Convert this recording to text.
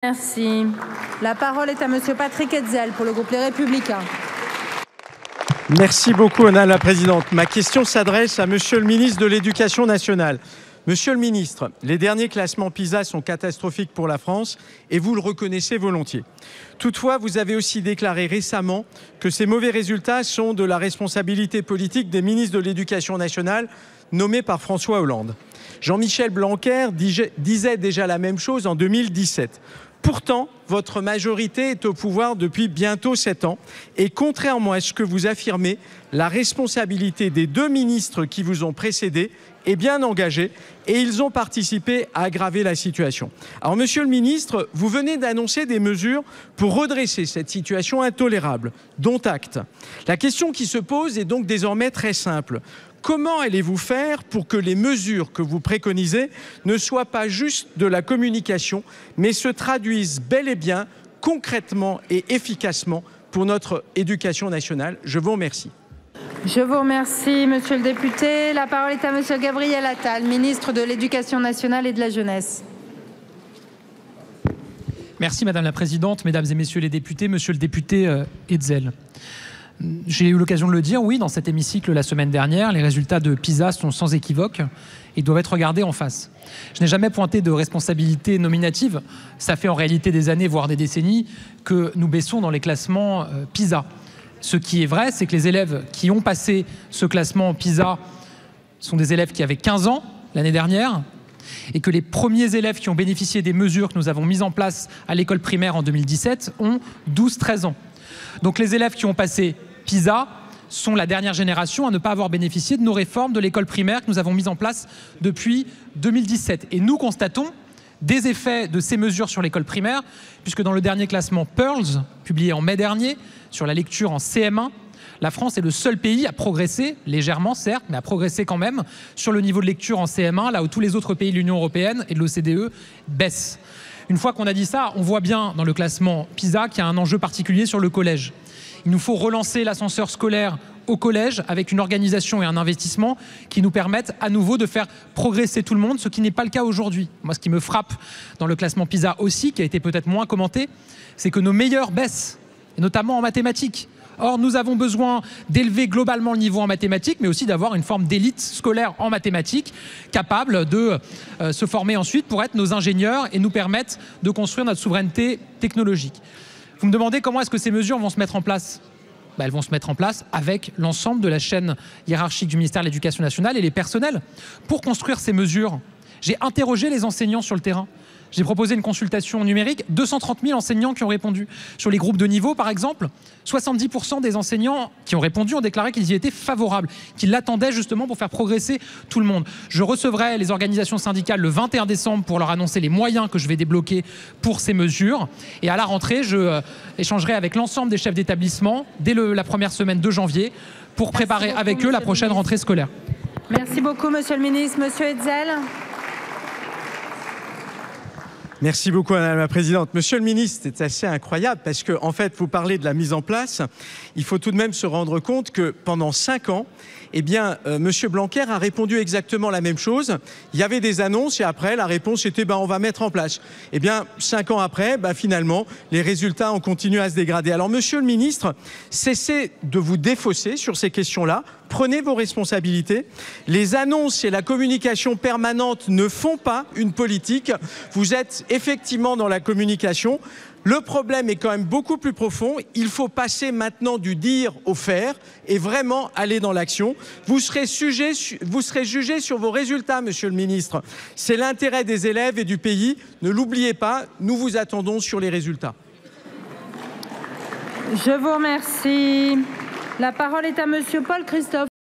Merci. La parole est à monsieur Patrick Hetzel pour le groupe Les Républicains. Merci beaucoup, Madame la Présidente. Ma question s'adresse à Monsieur le ministre de l'Éducation nationale. Monsieur le ministre, les derniers classements PISA sont catastrophiques pour la France et vous le reconnaissez volontiers. Toutefois, vous avez aussi déclaré récemment que ces mauvais résultats sont de la responsabilité politique des ministres de l'Éducation nationale nommés par François Hollande. Jean-Michel Blanquer disait déjà la même chose en 2017. Pourtant, votre majorité est au pouvoir depuis bientôt 7 ans et contrairement à ce que vous affirmez, la responsabilité des 2 ministres qui vous ont précédé est bien engagée et ils ont participé à aggraver la situation. Alors, monsieur le ministre, vous venez d'annoncer des mesures pour redresser cette situation intolérable, dont acte. La question qui se pose est donc désormais très simple. Comment allez-vous faire pour que les mesures que vous préconisez ne soient pas juste de la communication, mais se traduisent bel et bien, concrètement et efficacement pour notre éducation nationale? Je vous remercie. Je vous remercie, monsieur le député. La parole est à monsieur Gabriel Attal, ministre de l'Éducation nationale et de la jeunesse. Merci Madame la Présidente, Mesdames et Messieurs les députés, Monsieur le député Hetzel. J'ai eu l'occasion de le dire, oui, dans cet hémicycle la semaine dernière, les résultats de PISA sont sans équivoque et doivent être regardés en face. Je n'ai jamais pointé de responsabilité nominative. Ça fait en réalité des années, voire des décennies, que nous baissons dans les classements PISA. Ce qui est vrai, c'est que les élèves qui ont passé ce classement PISA sont des élèves qui avaient 15 ans l'année dernière et que les premiers élèves qui ont bénéficié des mesures que nous avons mises en place à l'école primaire en 2017 ont 12-13 ans. Donc les élèves qui ont passé PISA sont la dernière génération à ne pas avoir bénéficié de nos réformes de l'école primaire que nous avons mises en place depuis 2017. Et nous constatons des effets de ces mesures sur l'école primaire, puisque dans le dernier classement Pearls, publié en mai dernier, sur la lecture en CM1, la France est le seul pays à progresser, légèrement certes, mais à progresser quand même, sur le niveau de lecture en CM1, là où tous les autres pays de l'Union européenne et de l'OCDE baissent. Une fois qu'on a dit ça, on voit bien dans le classement PISA qu'il y a un enjeu particulier sur le collège. Il nous faut relancer l'ascenseur scolaire au collège avec une organisation et un investissement qui nous permettent à nouveau de faire progresser tout le monde, ce qui n'est pas le cas aujourd'hui. Moi, ce qui me frappe dans le classement PISA aussi, qui a été peut-être moins commenté, c'est que nos meilleurs baissent, et notamment en mathématiques. Or, nous avons besoin d'élever globalement le niveau en mathématiques, mais aussi d'avoir une forme d'élite scolaire en mathématiques, capable de se former ensuite pour être nos ingénieurs et nous permettre de construire notre souveraineté technologique. Vous me demandez comment est-ce que ces mesures vont se mettre en place? Elles vont se mettre en place avec l'ensemble de la chaîne hiérarchique du ministère de l'Éducation nationale et les personnels. Pour construire ces mesures, j'ai interrogé les enseignants sur le terrain. J'ai proposé une consultation numérique, 230 000 enseignants qui ont répondu. Sur les groupes de niveau, par exemple, 70% des enseignants qui ont répondu ont déclaré qu'ils y étaient favorables, qu'ils l'attendaient justement pour faire progresser tout le monde. Je recevrai les organisations syndicales le 21 décembre pour leur annoncer les moyens que je vais débloquer pour ces mesures. Et à la rentrée, je échangerai avec l'ensemble des chefs d'établissement dès la première semaine de janvier pour préparer avec eux la prochaine rentrée scolaire. Merci beaucoup, monsieur le ministre. Monsieur Hetzel. Merci beaucoup, Madame la Présidente. Monsieur le ministre, c'est assez incroyable parce que, en fait, vous parlez de la mise en place. Il faut tout de même se rendre compte que pendant 5 ans, eh bien, monsieur Blanquer a répondu exactement la même chose. Il y avait des annonces et après, la réponse était on va mettre en place. Eh bien, 5 ans après, finalement, les résultats ont continué à se dégrader. Alors, monsieur le ministre, cessez de vous défausser sur ces questions-là. Prenez vos responsabilités. Les annonces et la communication permanente ne font pas une politique. Vous êtes effectivement dans la communication. Le problème est quand même beaucoup plus profond. Il faut passer maintenant du dire au faire et vraiment aller dans l'action. Vous serez jugé sur vos résultats, monsieur le ministre. C'est l'intérêt des élèves et du pays. Ne l'oubliez pas, nous vous attendons sur les résultats. Je vous remercie. La parole est à monsieur Paul Christophe.